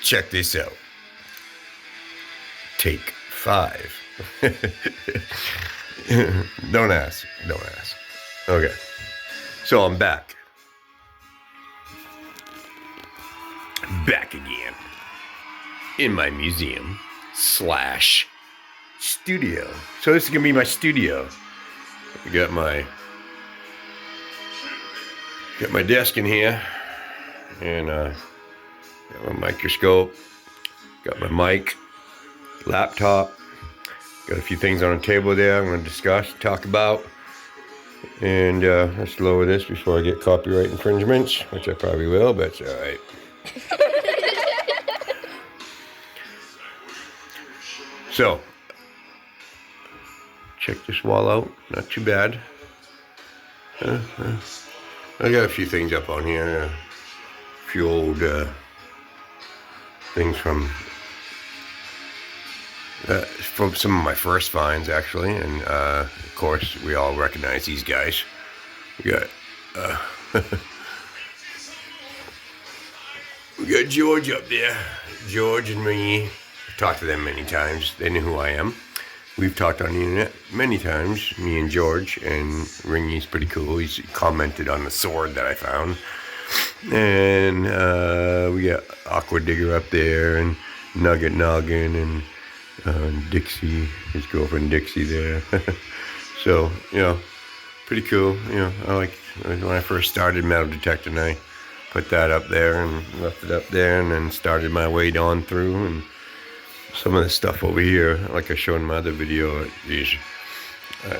Check this out. Take 5. Don't ask. Don't ask. Okay. So I'm back. Back again. In my museum / studio. So this is gonna be my studio. I got my desk in here, and got my microscope, got my mic, laptop, got a few things on the table there I'm going to talk about, and let's lower this before I get copyright infringements, which I probably will, but it's alright. So, check this wall out, not too bad. I got a few things up on here, a few old things from some of my first finds, actually, and of course we all recognize these guys. We got George up there, George and me. I've talked to them many times. They know who I am. We've talked on the internet many times, me and George, and Ringy's pretty cool. He's commented on the sword that I found. And we got Aqua Digger up there, and Nugget Noggin, and Dixie, his girlfriend Dixie there. So, you know, pretty cool. You know, I like when I first started metal detecting, I put that up there and left it up there, and then started my way on through. And some of the stuff over here, like I showed in my other video,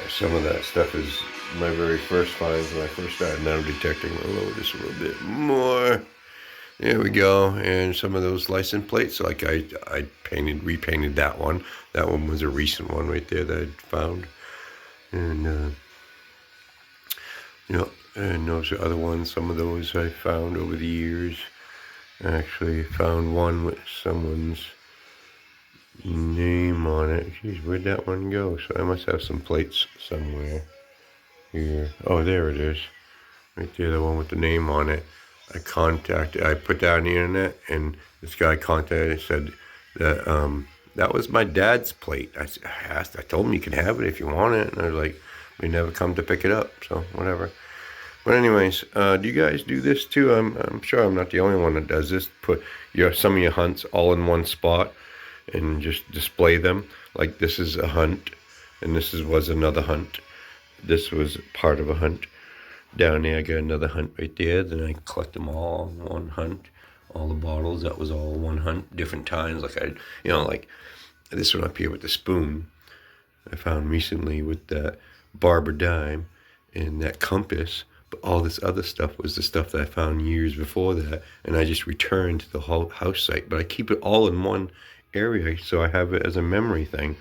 some of that stuff is my very first finds when I first started metal detecting. I'll lower this a little bit more. There we go. And some of those license plates, like I repainted that one. That one was a recent one right there that I found. And, you know, and those are other ones. Some of those I found over the years. I actually found one with someone's name on it. Jeez, where'd that one go? So I must have some plates somewhere here. Oh, there it is. Right there, the one with the name on it. I put that on the internet, and this guy contacted and said that that was my dad's plate. I told him you can have it if you want it, and I was like, we never come to pick it up, so whatever. But anyways, do you guys do this too? I'm sure I'm not the only one that does this. Put some of your hunts all in one spot and just display them. Like this is a hunt, and this was another hunt. This was part of a hunt. Down there I got another hunt right there. Then I collect them all in one hunt. All the bottles, that was all one hunt. Different times, like like this one up here with the spoon I found recently with that Barber dime and that compass. But all this other stuff was the stuff that I found years before that, and I just returned to the whole house site. But I keep it all in one area, so I have it as a memory thing.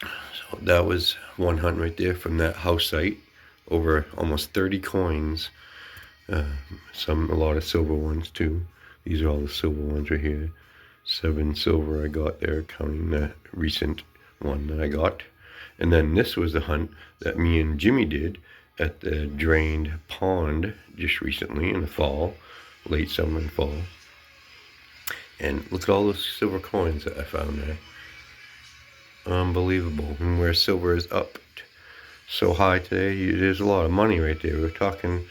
So that was one hunt right there from that house site. Over almost 30 coins. A lot of silver ones too. These are all the silver ones right here. 7 silver I got there, counting that recent one that I got. And then this was the hunt that me and Jimmy did at the drained pond just recently in the fall, late summer and fall. And look at all those silver coins that I found there. Unbelievable. And where silver is up so high today, there's a lot of money right there. We're talking,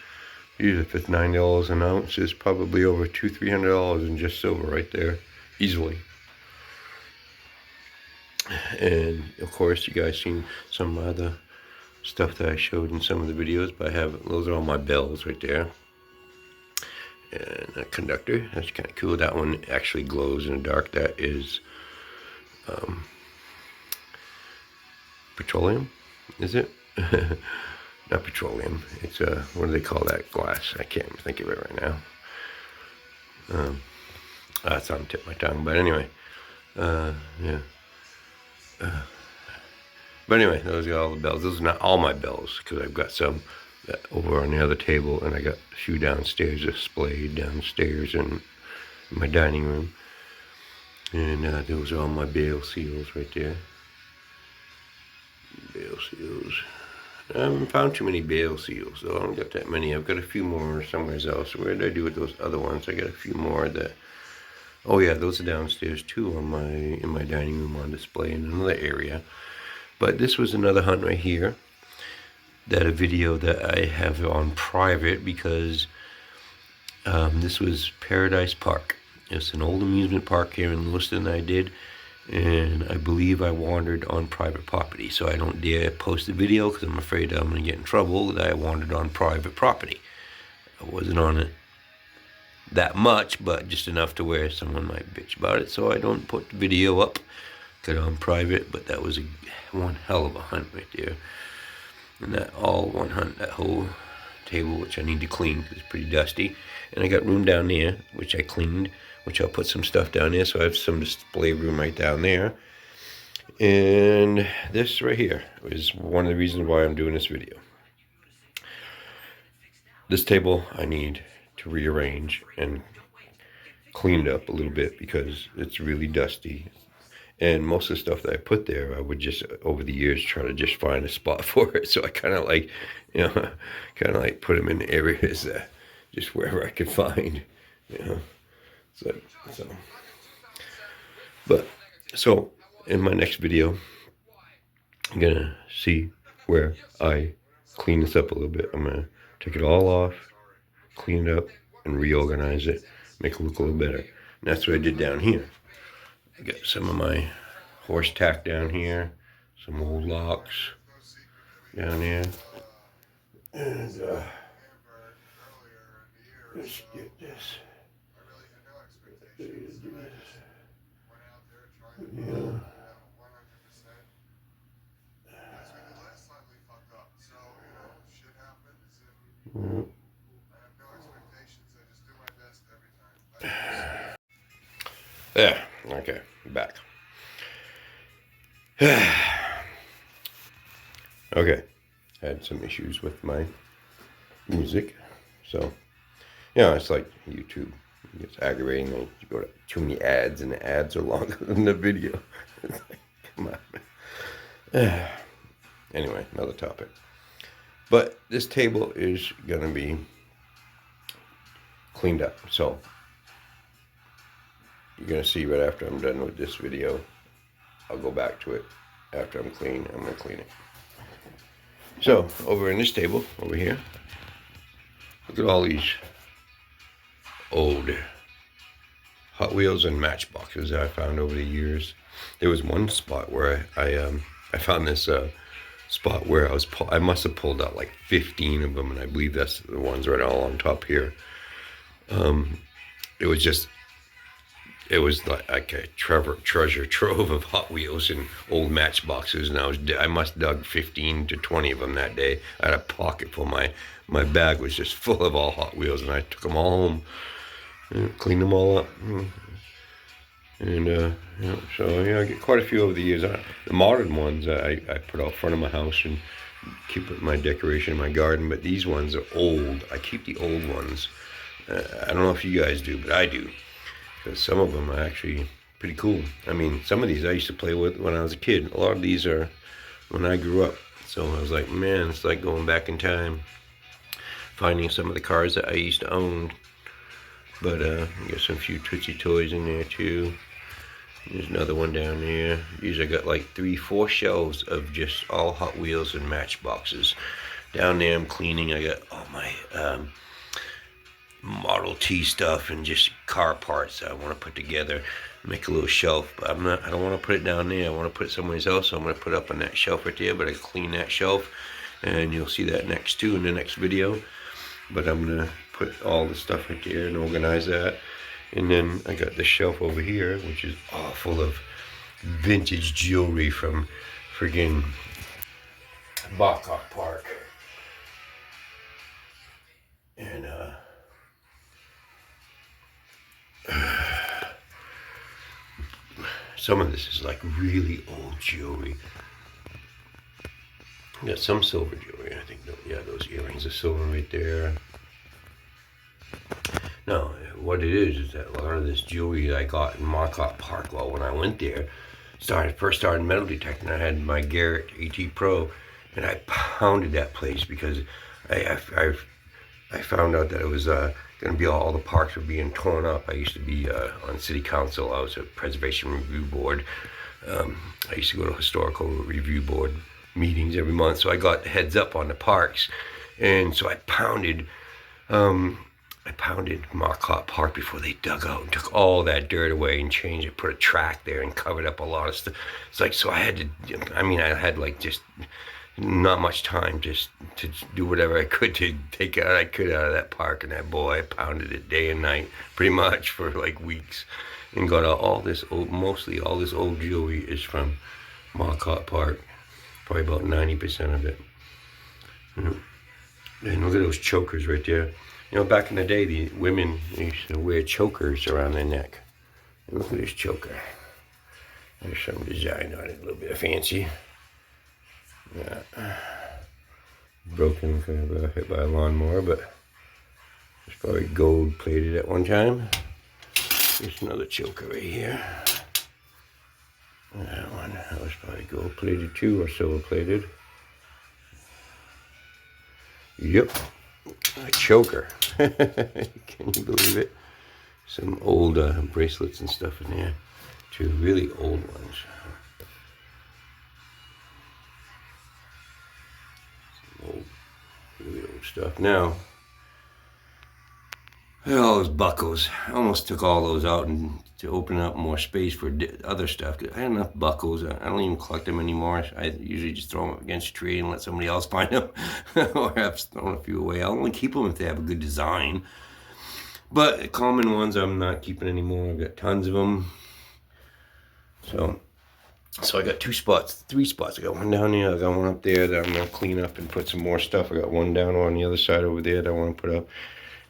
usually if it's $9 an ounce, it's probably over $200-300 in just silver right there, easily. And of course, you guys seen some other stuff that I showed in some of the videos, but those are all my bells right there. And a conductor, that's kind of cool. That one actually glows in the dark. That is petroleum, is it? Not petroleum. It's what do they call that glass? I can't think of it right now. It's on the tip of my tongue. But anyway, yeah. But anyway, those are all the bells. Those are not all my bells, because I've got some over on the other table, and I got a few downstairs displayed downstairs in my dining room. And those are all my bale seals right there. Bale seals. I haven't found too many bale seals, so I don't got that many. I've got a few more somewhere else. Where did I do with those other ones? I got a few more that. Oh yeah, those are downstairs too on in my dining room on display in another area. But this was another hunt right here. That a video that I have on private because this was Paradise Park. It's an old amusement park here in Lewiston I did. And I believe I wandered on private property, so I don't dare post a video because I'm afraid I'm going to get in trouble that I wandered on private property. I wasn't on it that much, but just enough to where someone might bitch about it, so I don't put the video up. Got it on private, but that was one hell of a hunt right there. And that all one hunt, that whole table, which I need to clean because it's pretty dusty. And I got room down there, which I cleaned, which I'll put some stuff down there. So I have some display room right down there. And this right here is one of the reasons why I'm doing this video. This table I need to rearrange and clean it up a little bit because it's really dusty. And most of the stuff that I put there, I would just, over the years, try to just find a spot for it. So I kind of like, put them in areas that just wherever I could find, So in my next video, I'm going to see where I clean this up a little bit. I'm going to take it all off, clean it up, and reorganize it, make it look a little better. And that's what I did down here. I got some of my horse tack down here, some old locks down here, and let's get this. Yeah. Yeah, okay, back. Okay, had some issues with my music, so yeah, it's like YouTube. It's aggravating. You go to too many ads, and the ads are longer than the video. It's like, come on. Anyway, another topic. But this table is gonna be cleaned up, so you're gonna see right after I'm done with this video. I'll go back to it after I'm clean. I'm gonna clean it. So over in this table over here, look at all these old Hot Wheels and Matchboxes that I found over the years. There was one spot where I found this spot where I must have pulled out like 15 of them, and I believe that's the ones right all on top here. It was like a treasure trove of Hot Wheels and old Matchboxes, and I must have dug 15 to 20 of them that day. I had a pocket full. My bag was just full of all Hot Wheels, and I took them all home and cleaned them all up. And so yeah, I get quite a few over the years. The modern ones I put out front of my house and keep my decoration in my garden, but these ones are old. I keep the old ones. I don't know if you guys do, but I do. Because some of them are actually pretty cool. I mean, some of these I used to play with when I was a kid. A lot of these are when I grew up. So I was like, man, it's like going back in time, finding some of the cars that I used to own. But got some few Tootsie Toys in there too. There's another one down there. These I got like 3-4 shelves of just all Hot Wheels and Matchboxes. Down there I'm cleaning. I got all my Model T stuff and just car parts that I want to put together, make a little shelf. But I don't want to put it down there. I want to put it somewhere else. So I'm going to put it up on that shelf right there, but I clean that shelf, and you'll see that next too in the next video. But I'm going to put all the stuff right there and organize that. And then I got the shelf over here, which is all full of vintage jewelry from friggin' Baccarat Park. And some of this is like really old jewelry. Got some silver jewelry, I think. Yeah, those earrings are silver right there. No, what it is that a lot of this jewelry that I got in Baccarat Park, well, when I went there, first started metal detecting, I had my Garrett AT Pro, and I pounded that place because I found out that it was going to be all the parks were being torn up. I used to be on city council. I was a preservation review board. I used to go to historical review board meetings every month, so I got heads up on the parks, and so I pounded Marcotte Park before they dug out and took all that dirt away and changed it, put a track there and covered up a lot of stuff. It's like, so I had like just not much time just to do whatever I could to take out of that park. And that boy, I pounded it day and night pretty much for like weeks, and got all this mostly all this old jewelry is from Marcotte Park, probably about 90% of it. And look at those chokers right there. You know, back in the day, the women used to wear chokers around their neck. And look at this choker. There's some design on it, a little bit fancy. Yeah. Broken, kind of hit by a lawnmower, but it's probably gold plated at one time. There's another choker right here. That was probably gold plated too, or silver plated. Yep, a choker. Can you believe it? Some old bracelets and stuff in there. Two really old ones. Some old, really old stuff. Now, all those buckles. I almost took all those out and to open up more space for other stuff. I had enough buckles. I don't even collect them anymore. I usually just throw them up against a tree and let somebody else find them. Or I've thrown a few away. I'll only keep them if they have a good design. But common ones I'm not keeping anymore. I've got tons of them. So I got three spots. I got one down there. I got one up there that I'm going to clean up and put some more stuff. I got one down on the other side over there that I want to put up.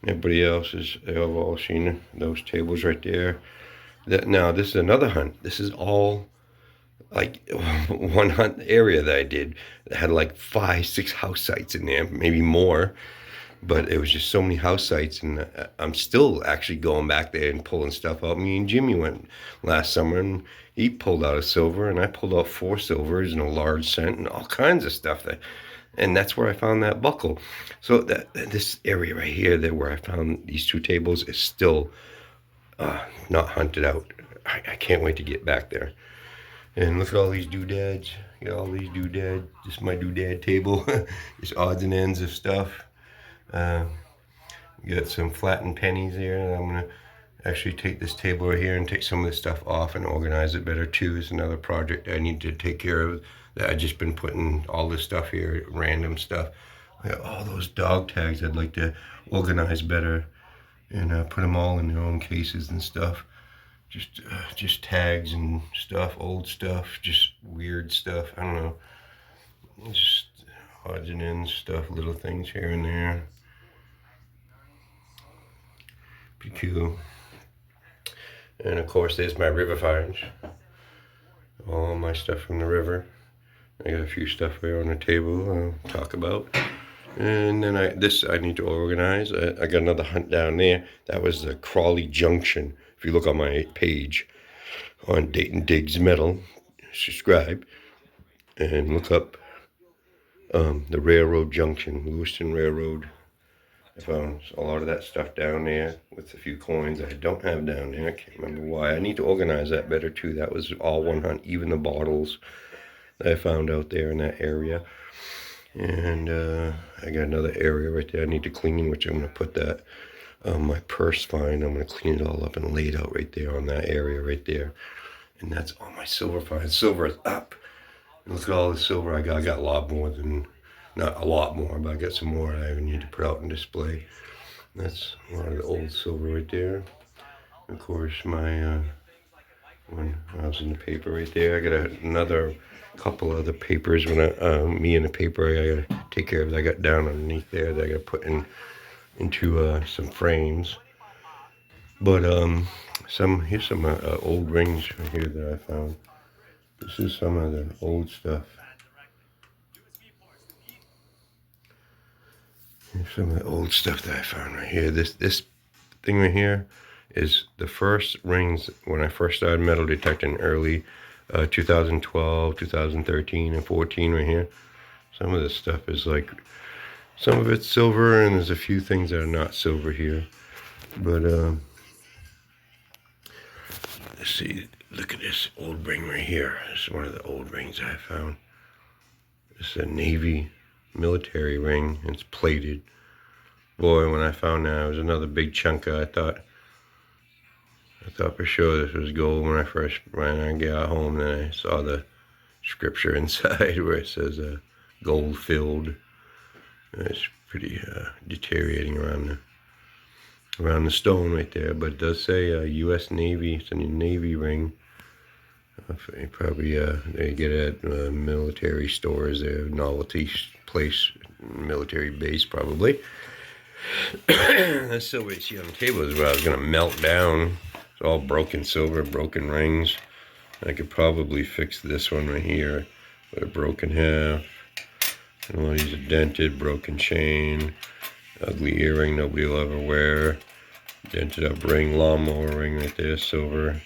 Everybody else they've all seen those tables right there. Now this is another hunt. This is all like one hunt area that I did that had like 5-6 house sites in there, maybe more. But it was just so many house sites, and I'm still actually going back there and pulling stuff out. Me and Jimmy went last summer, and he pulled out a silver, and I pulled out 4 silvers and a large cent and all kinds of stuff and that's where I found that buckle. So this area right here, where I found these 2 tables, is still not hunted out. I can't wait to get back there. And look at all these doodads. Got all these doodads. This is my doodad table. Just odds and ends of stuff. Got some flattened pennies here, and I'm gonna actually take this table right here and take some of this stuff off and organize it better too. It's another project I need to take care of. That I've just been putting all this stuff here, random stuff. I got all those dog tags I'd like to organize better and put them all in their own cases and stuff. Just tags and stuff, old stuff, just weird stuff. I don't know. Just odds and ends stuff, little things here and there. Pretty cool. And of course, there's my river finds. All my stuff from the river. I got a few stuff there on the table I'll talk about. And then I need to organize. I got another hunt down there. That was the Crawley Junction. If you look on my page on Dayton Digs Metal, subscribe and look up the railroad junction, Lewiston Railroad. I found a lot of that stuff down there with a few coins I don't have down there. I can't remember why. I need to organize that better too. That was all one hunt, even the bottles that I found out there in that area. And I got another area right there I need to clean, which I'm going to put that my purse find. I'm going to clean it all up and lay it out right there on that area right there. And that's all my silver finds. Silver is up. And look at all the silver I got. I got a lot more than, not a lot more, but I got some more I need to put out and display. That's a lot of the old silver right there. Of course, my when I was in the paper right there, I got another couple other papers. When me and the paper I gotta take care of. I got down underneath there that I gotta put into some frames. But here's some old rings right here that I found. This is some of the old stuff. Here's some of the old stuff that I found right here. This thing right here is the first rings when I first started metal detecting early 2012, 2013, and 14 right here. Some of this stuff is like, some of it's silver, and there's a few things that are not silver here. But let's see, look at this old ring right here. This is one of the old rings I found. It's a Navy military ring. It's plated. Boy, when I found that, it was another big chunk. I thought for sure this was gold when I got home. Then I saw the scripture inside where it says gold filled. It's pretty deteriorating around the stone right there, but it does say U.S. Navy. It's a Navy ring. Probably they get it at military stores, their novelty place, military base probably. That silver you see on the table is what I was going to melt down. It's all broken silver, broken rings. I could probably fix this one right here with a broken half. And one of these are dented, broken chain, ugly earring nobody will ever wear. Dented up ring, lawnmower ring right there, silver.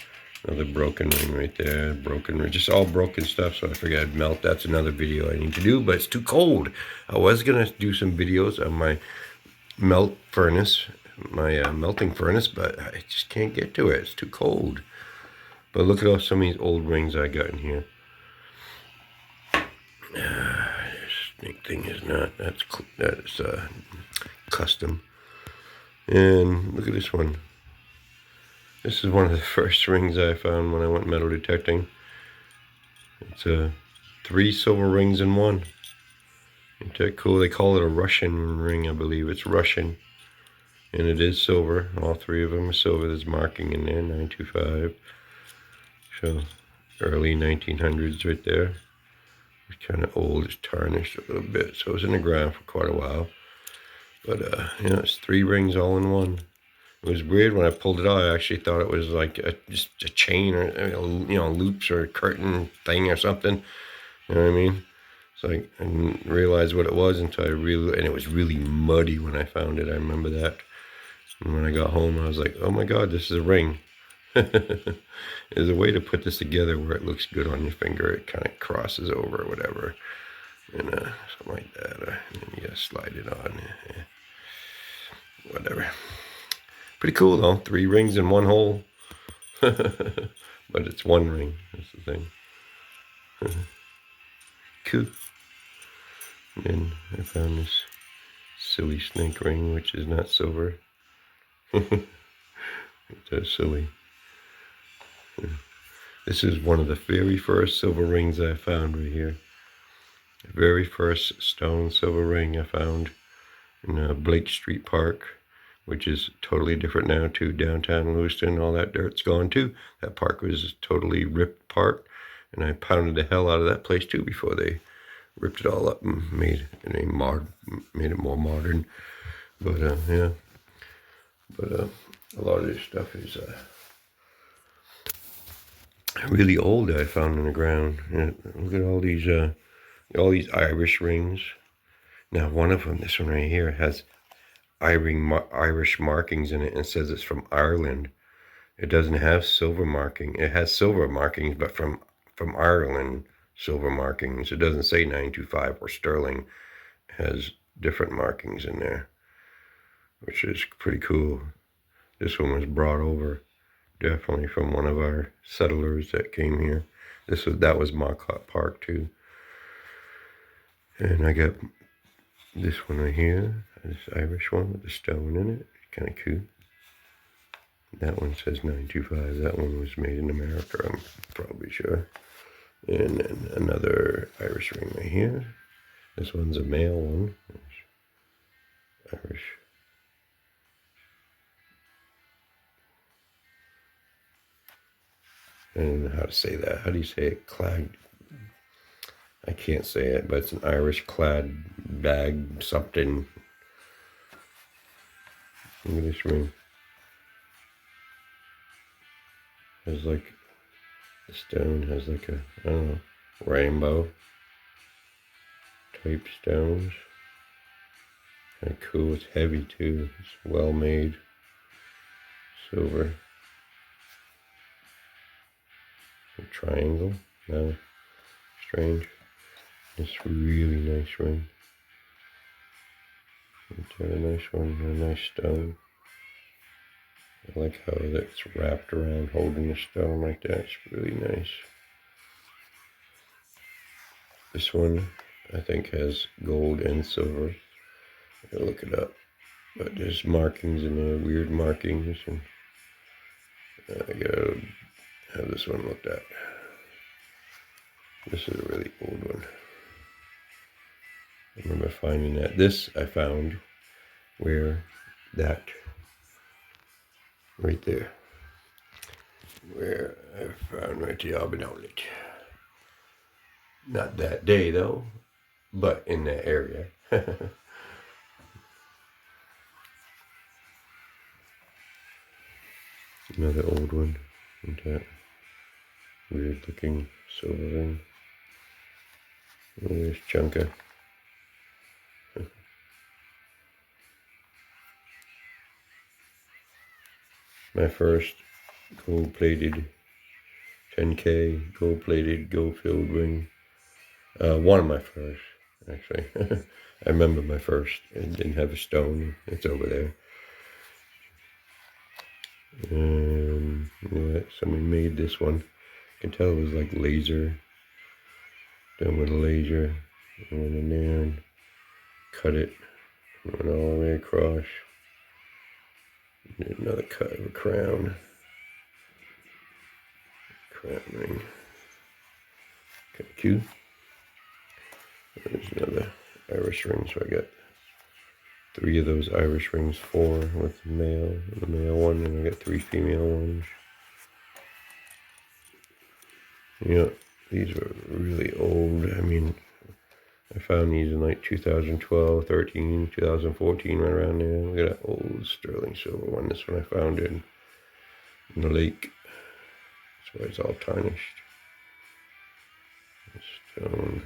Another broken ring right there, broken ring, just all broken stuff, so I figured I'd melt. That's another video I need to do, but it's too cold. I was going to do some videos on my melting furnace, but I just can't get to it. It's too cold. But look at all some of these old rings I got in here. This thing is not, that's custom. And look at this one. This is one of the first rings I found when I went metal detecting. It's 3 silver rings in one. Ain't that cool? They call it a Russian ring, I believe. It's Russian. And it is silver. All 3 of them are silver. There's marking in there, 925. So, early 1900s right there. It's kind of old. It's tarnished a little bit. So it was in the ground for quite a while. But, it's 3 rings all in one. It was weird when I pulled it out. I actually thought it was like just a chain or, loops or a curtain thing or something. You know what I mean? So I didn't realize what it was until and it was really muddy when I found it. I remember that. And when I got home, I was like, oh my God, this is a ring. There's a way to put this together where it looks good on your finger. It kind of crosses over or whatever. And something like that. And then you gotta slide it on. Whatever. Pretty cool though, 3 rings in one hole. But it's one ring, that's the thing. Cool. And then I found this silly snake ring, which is not silver. It's silly. This is one of the very first silver rings I found right here. The very first stone silver ring I found in Blake Street Park, which is totally different now to downtown Lewiston. All that dirt's gone too. That park was totally ripped apart, and I pounded the hell out of that place too before they ripped it all up and made it more modern. But yeah, but a lot of this stuff is really old that I found in the ground. Look at all these Irish rings. Now one of them, this one right here, has Irish markings in it and says it's from Ireland. It doesn't have silver marking. It has silver markings, but from Ireland silver markings. It doesn't say 925 or sterling. It has different markings in there, which is pretty cool. This one was brought over definitely from one of our settlers that came here. That was Marcotte Park too. And I got this one right here, this Irish one with the stone in it. Kind of cool. That one says 925. That one was made in America, I'm probably sure. And then another Irish ring right here. This one's a male one. It's Irish. I don't know how to say that. How do you say it? Clad. I can't say it, but it's an Irish clad bag something. Look at this ring. Has like, the stone has like a, I don't know, rainbow type stones. Kind of cool. It's heavy too. It's well made. Silver. A triangle. No. Strange. This really nice ring. A nice one, a nice stone. I like how that's wrapped around holding the stone like that. It's really nice. This one, I think, has gold and silver. I gotta look it up. But there's markings in there, weird markings, and I gotta have this one looked at. This is a really old one. I remember finding that. This I found where that, right there, where I found right the Auburn outlet. Not that day though, but in that area. Another old one. And that weird looking silver ring. There's Chunka. My first gold-plated 10K gold-plated, gold-filled ring. One of my first, actually. I remember my first. It didn't have a stone. It's over there. And someone made this one. I can tell it was like laser. Done with a laser. I went in there and cut it. Went all the way across. Did another cut of a crown. Crown ring. Kind of cute. There's another Irish ring, so I got 3 of those Irish rings, 4 with the male one, and I got 3 female ones. Yeah, these are really old. I mean, I found these in like 2012, 13, 2014, right around there. Look at that old sterling silver one. This one I found in the lake. That's why it's all tarnished. Stone.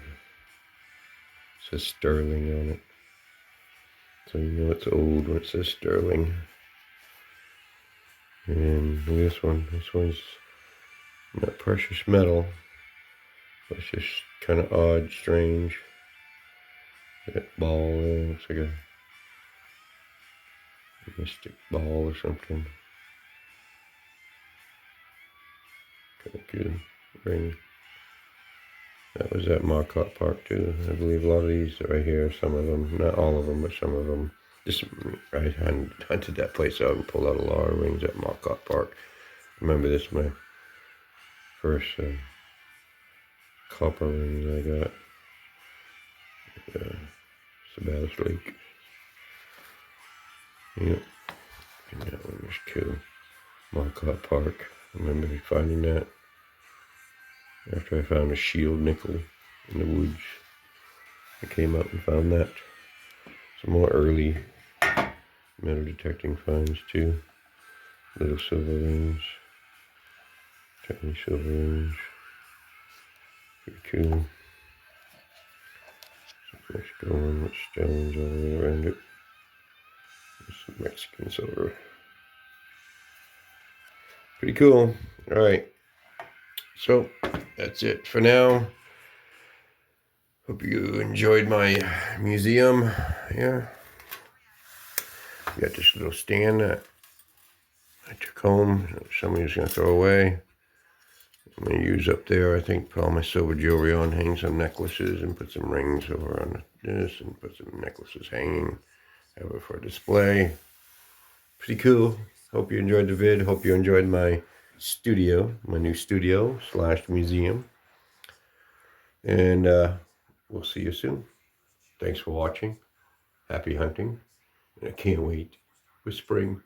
It says sterling on it. So you know it's old when it says sterling. And this one. This one's not precious metal. But it's just kind of odd, strange. That ball there looks like a mystic ball or something. Kind of good ring. That was at Marcotte Park too. I believe a lot of these right here, some of them, not all of them, but some of them. Just, I hunted that place out and pulled out a lot of rings at Marcotte Park. Remember this, my first copper rings I got. Sabatis Lake. Yep. And that one was cool. Marcotte Park. I remember finding that after I found a shield nickel in the woods. I came up and found that. Some more early metal detecting finds too. Little silver rings. Tiny silver rings. Pretty cool. Some stone with stones all the way around it. Some Mexican silver. Pretty cool. Alright. So that's it for now. Hope you enjoyed my museum. Yeah. Got this little stand that I took home. Somebody's going to throw away. I'm going to use up there, I think, put all my silver jewelry on, hang some necklaces, and put some rings over on this, and put some necklaces hanging. Have it for display. Pretty cool. Hope you enjoyed the vid. Hope you enjoyed my studio, my new studio / museum. And we'll see you soon. Thanks for watching. Happy hunting. And I can't wait for spring.